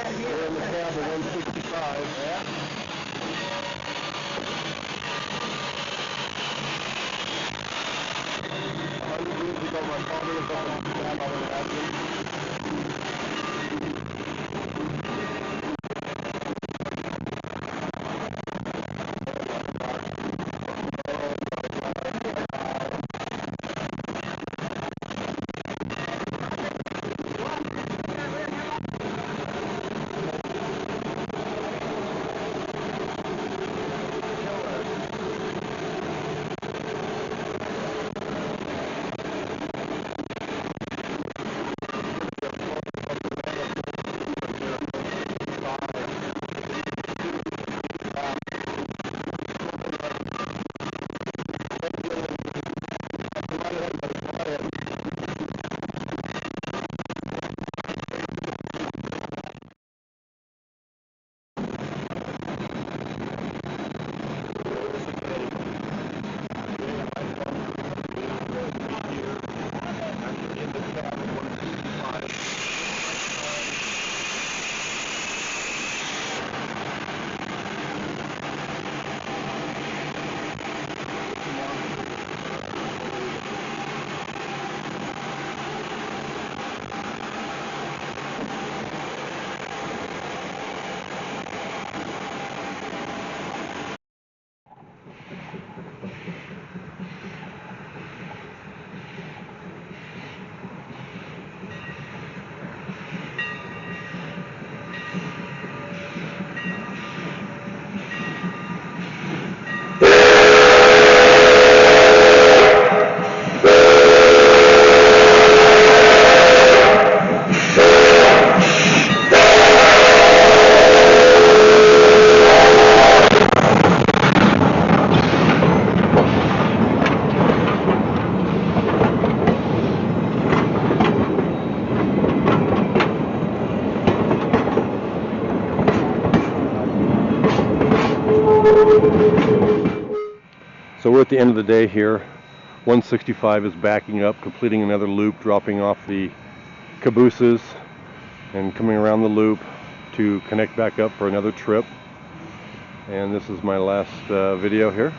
We're in the cab of 165. Yeah. 100 years ago, my father was up in the cab, I would imagine. So we're at the end of the day here. 165 is backing up, completing another loop, dropping off the cabooses and coming around the loop to connect back up for another trip. And this is my last video here.